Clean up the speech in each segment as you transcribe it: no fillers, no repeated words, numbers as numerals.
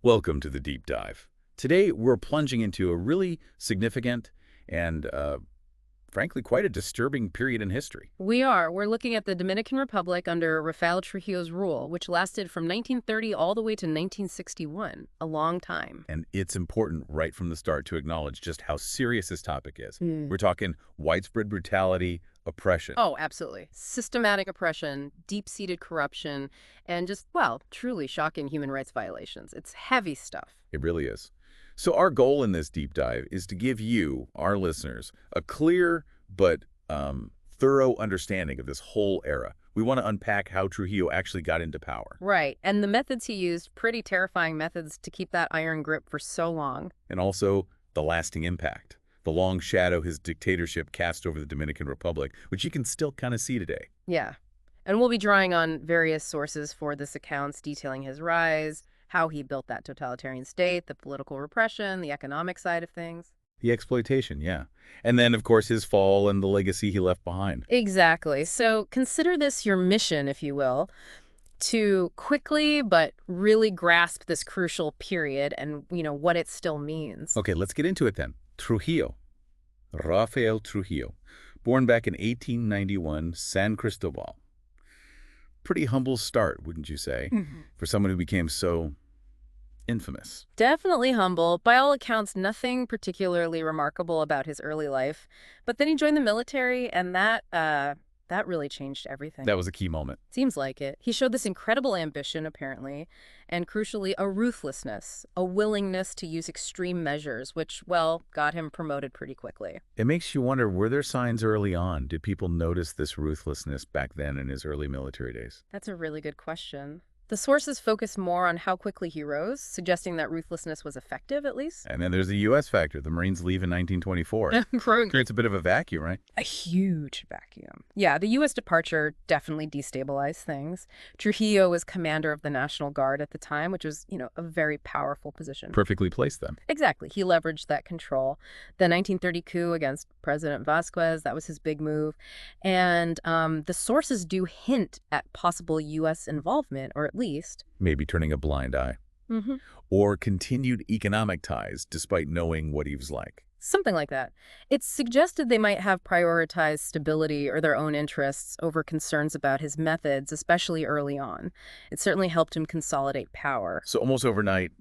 Welcome to the deep dive. Today, we're plunging into a really significant and, frankly, quite a disturbing period in history. We are. We're looking at the Dominican Republic under Rafael Trujillo's rule, which lasted from 1930 all the way to 1961, a long time. And it's important right from the start to acknowledge just how serious this topic is. Hmm. We're talking widespread brutality, oppression. Oh, absolutely. Systematic oppression, deep-seated corruption, and just, well, truly shocking human rights violations. It's heavy stuff. It really is. So our goal in this deep dive is to give you, our listeners, a clear but thorough understanding of this whole era. We want to unpack how Trujillo actually got into power. Right. And the methods he used, pretty terrifying methods to keep that iron grip for so long. And also the lasting impact, the long shadow his dictatorship cast over the Dominican Republic, which you can still kind of see today. Yeah. And we'll be drawing on various sources for this accounts detailing his rise, how he built that totalitarian state, the political repression, the economic side of things. The exploitation, yeah. And then, of course, his fall and the legacy he left behind. Exactly. So consider this your mission, if you will, to quickly but really grasp this crucial period and, what it still means. Okay, let's get into it then. Trujillo, Rafael Trujillo, born back in 1891, San Cristobal. Pretty humble start, wouldn't you say, for someone who became so infamous. Definitely humble. By all accounts, nothing particularly remarkable about his early life. But then he joined the military, and that really changed everything. That was a key moment. Seems like it. He showed this incredible ambition, apparently, and crucially, a ruthlessness, a willingness to use extreme measures, which, well, got him promoted pretty quickly. It makes you wonder, were there signs early on? Did people notice this ruthlessness back then in his early military days? That's a really good question. The sources focus more on how quickly he rose, suggesting that ruthlessness was effective, at least. And then there's the U.S. factor. The Marines leave in 1924. Creates a bit of a vacuum, right? A huge vacuum. Yeah, the U.S. departure definitely destabilized things. Trujillo was commander of the National Guard at the time, which was, a very powerful position. Perfectly placed then. Exactly. He leveraged that control. The 1930 coup against President Vasquez, that was his big move. And the sources do hint at possible U.S. involvement, or at least. Maybe turning a blind eye. Or continued economic ties, despite knowing what he was like. Something like that. It's suggested they might have prioritized stability or their own interests over concerns about his methods, especially early on. It certainly helped him consolidate power. So almost overnight,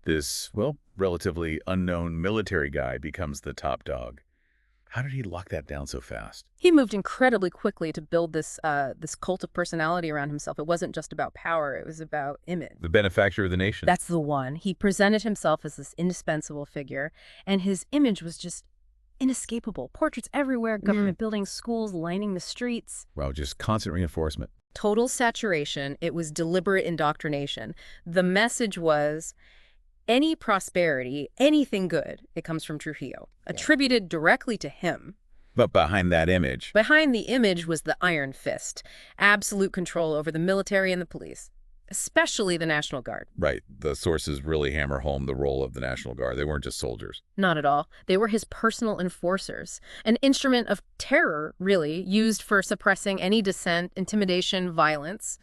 this, well, relatively unknown military guy becomes the top dog. How did he lock that down so fast? He moved incredibly quickly to build this cult of personality around himself. It wasn't just about power, it was about image. The benefactor of the nation. That's the one. He presented himself as this indispensable figure, and his image was just inescapable. Portraits everywhere, government buildings, schools lining the streets. Wow, just constant reinforcement. Total saturation. It was deliberate indoctrination. The message was, any prosperity, anything good, it comes from Trujillo, attributed directly to him. But behind that image. Behind the image was the iron fist, absolute control over the military and the police, especially the National Guard. Right. The sources really hammer home the role of the National Guard. They weren't just soldiers. Not at all. They were his personal enforcers, an instrument of terror, really, used for suppressing any dissent, intimidation, violence,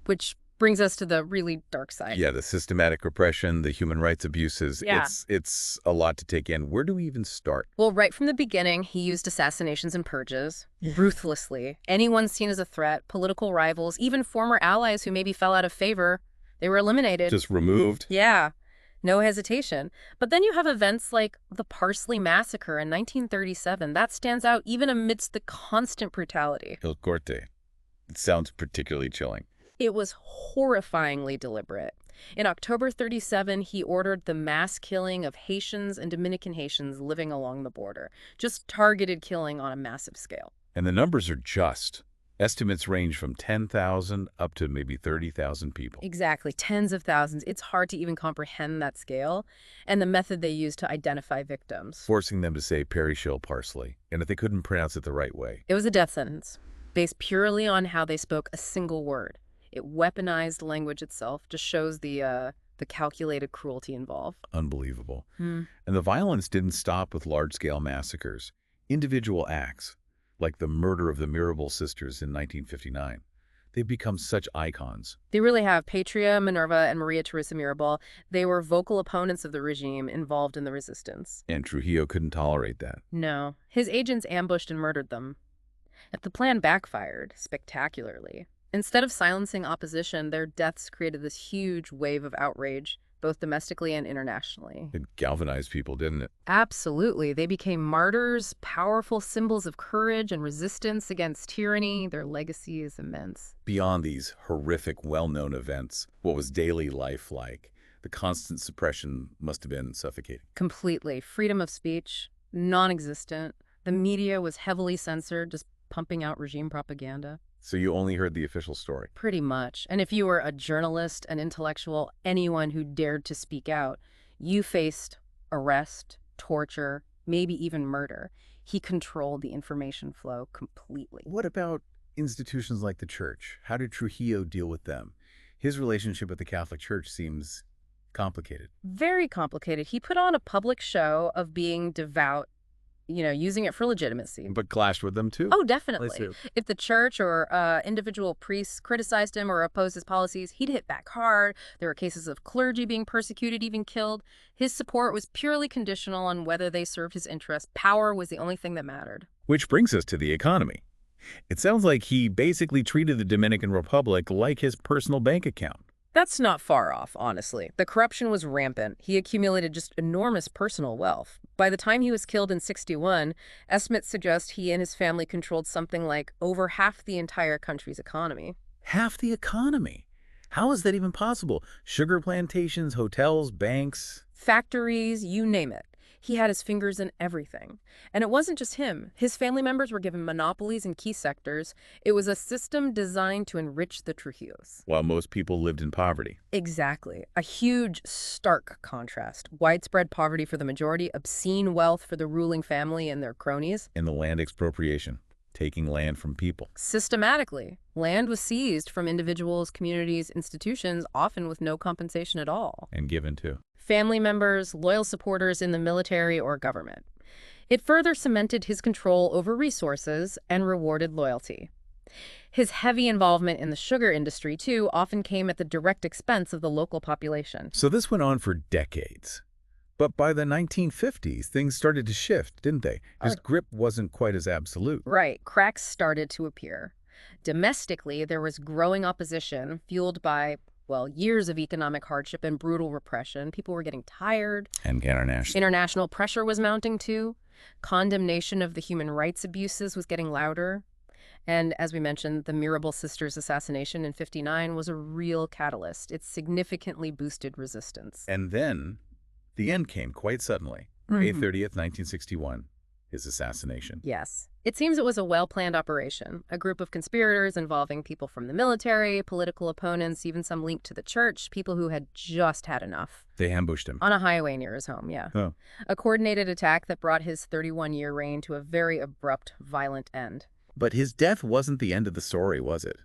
which brings us to the really dark side. Yeah, the systematic repression, the human rights abuses. Yeah. It's a lot to take in. Where do we even start? Well, right from the beginning, he used assassinations and purges, ruthlessly. Anyone seen as a threat, political rivals, even former allies who maybe fell out of favor, they were eliminated. Just removed? Yeah, no hesitation. But then you have events like the Parsley Massacre in 1937. That stands out even amidst the constant brutality. El Corte. It sounds particularly chilling. It was horrifyingly deliberate. In October 37, he ordered the mass killing of Haitians and Dominican Haitians living along the border. Just targeted killing on a massive scale. And the numbers are just. Estimates range from 10,000 up to maybe 30,000 people. Exactly, tens of thousands. It's hard to even comprehend that scale and the method they used to identify victims. Forcing them to say Perry-Shill parsley, and if they couldn't pronounce it the right way. It was a death sentence, based purely on how they spoke a single word. It weaponized language itself, just shows the calculated cruelty involved. Unbelievable. And the violence didn't stop with large-scale massacres. Individual acts, like the murder of the Mirabal sisters in 1959, They've become such icons. They really have. Patria, Minerva, and Maria Teresa Mirabal, they were vocal opponents of the regime involved in the resistance. And Trujillo couldn't tolerate that. No, his agents ambushed and murdered them. But the plan backfired spectacularly. Instead of silencing opposition, their deaths created this huge wave of outrage, both domestically and internationally. It galvanized people, didn't it? Absolutely. They became martyrs, powerful symbols of courage and resistance against tyranny. Their legacy is immense. Beyond these horrific, well-known events, what was daily life like? The constant suppression must have been suffocating. Completely. Freedom of speech, non-existent. The media was heavily censored, just pumping out regime propaganda. So you only heard the official story. Pretty much. And if you were a journalist, an intellectual, anyone who dared to speak out, you faced arrest, torture, maybe even murder. He controlled the information flow completely. What about institutions like the church? How did Trujillo deal with them? His relationship with the Catholic Church seems complicated. Very complicated. He put on a public show of being devout, using it for legitimacy. But clashed with them too? Oh, definitely. Let's do. If the church or individual priests criticized him or opposed his policies, he'd hit back hard. There were cases of clergy being persecuted, even killed. His support was purely conditional on whether they served his interests. Power was the only thing that mattered. Which brings us to the economy. It sounds like he basically treated the Dominican Republic like his personal bank account. That's not far off, honestly. The corruption was rampant. He accumulated just enormous personal wealth. By the time he was killed in '61, estimates suggest he and his family controlled something like over half the entire country's economy. Half the economy? How is that even possible? Sugar plantations, hotels, banks? Factories, you name it. He had his fingers in everything. And it wasn't just him. His family members were given monopolies in key sectors. It was a system designed to enrich the Trujillos. While most people lived in poverty. Exactly. A huge, stark contrast. Widespread poverty for the majority, obscene wealth for the ruling family and their cronies. And the land expropriation, taking land from people. Systematically, land was seized from individuals, communities, institutions, often with no compensation at all. And given to Family members, loyal supporters in the military or government. It further cemented his control over resources and rewarded loyalty. His heavy involvement in the sugar industry, too, often came at the direct expense of the local population. So this went on for decades. But by the 1950s, things started to shift, didn't they? His grip wasn't quite as absolute. Right. Cracks started to appear. Domestically, there was growing opposition fueled by years of economic hardship and brutal repression. People were getting tired. And international. International pressure was mounting, too. Condemnation of the human rights abuses was getting louder. And as we mentioned, the Mirabal sisters' assassination in '59 was a real catalyst. It significantly boosted resistance. And then the end came quite suddenly. May 30th, 1961, his assassination. Yes. It seems it was a well-planned operation. A group of conspirators involving people from the military, political opponents, even some linked to the church, people who had just had enough. They ambushed him. On a highway near his home, yeah. Oh. A coordinated attack that brought his 31-year reign to a very abrupt, violent end. But his death wasn't the end of the story, was it?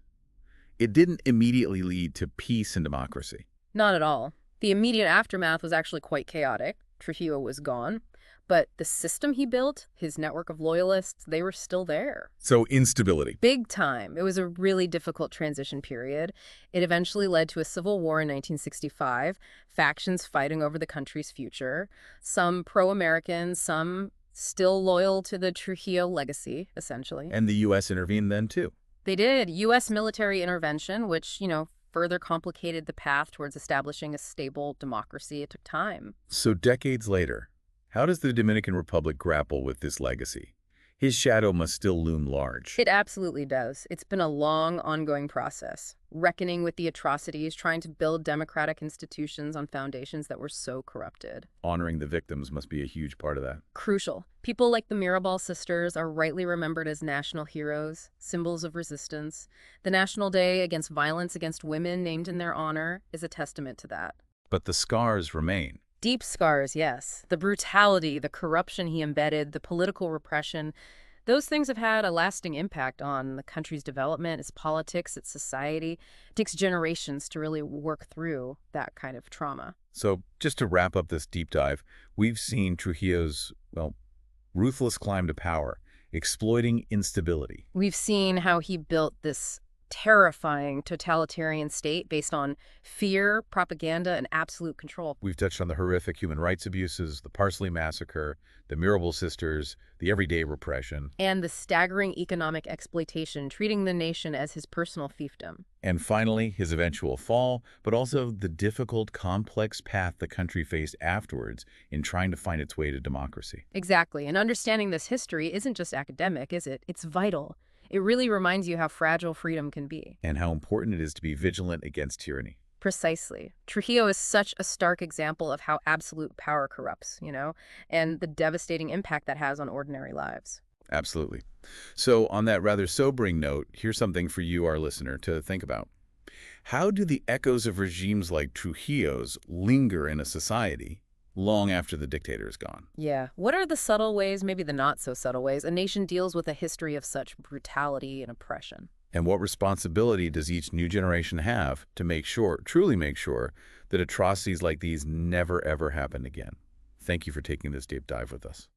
It didn't immediately lead to peace and democracy. Not at all. The immediate aftermath was actually quite chaotic. Trujillo was gone. But the system he built, his network of loyalists, they were still there. So instability. Big time. It was a really difficult transition period. It eventually led to a civil war in 1965, factions fighting over the country's future, some pro-American, some still loyal to the Trujillo legacy, essentially. And the U.S. intervened then, too. They did. U.S. military intervention, which, further complicated the path towards establishing a stable democracy. It took time. So decades later, how does the Dominican Republic grapple with this legacy? His shadow must still loom large. It absolutely does. It's been a long, ongoing process, reckoning with the atrocities, trying to build democratic institutions on foundations that were so corrupted. Honoring the victims must be a huge part of that. Crucial. People like the Mirabal sisters are rightly remembered as national heroes, symbols of resistance. The National Day Against Violence Against Women, named in their honor, is a testament to that. But the scars remain. Deep scars, yes. The brutality, the corruption he embedded, the political repression, those things have had a lasting impact on the country's development, its politics, its society. It takes generations to really work through that kind of trauma. So just to wrap up this deep dive, we've seen Trujillo's, ruthless climb to power, exploiting instability. We've seen how he built this terrifying totalitarian state based on fear, propaganda, and absolute control. We've touched on the horrific human rights abuses, the Parsley Massacre, the Mirabel Sisters, the everyday repression, And the staggering economic exploitation, treating the nation as his personal fiefdom. and finally, his eventual fall, but also the difficult, complex path the country faced afterwards in trying to find its way to democracy. Exactly. And understanding this history isn't just academic, is it? It's vital. It really reminds you how fragile freedom can be. And how important it is to be vigilant against tyranny. Precisely. Trujillo is such a stark example of how absolute power corrupts, and the devastating impact that has on ordinary lives. Absolutely. So on that rather sobering note, here's something for you, our listener, to think about. How do the echoes of regimes like Trujillo's linger in a society long after the dictator is gone? Yeah. What are the subtle ways, maybe the not so subtle ways, a nation deals with a history of such brutality and oppression? And what responsibility does each new generation have to truly make sure, that atrocities like these never, ever happen again? Thank you for taking this deep dive with us.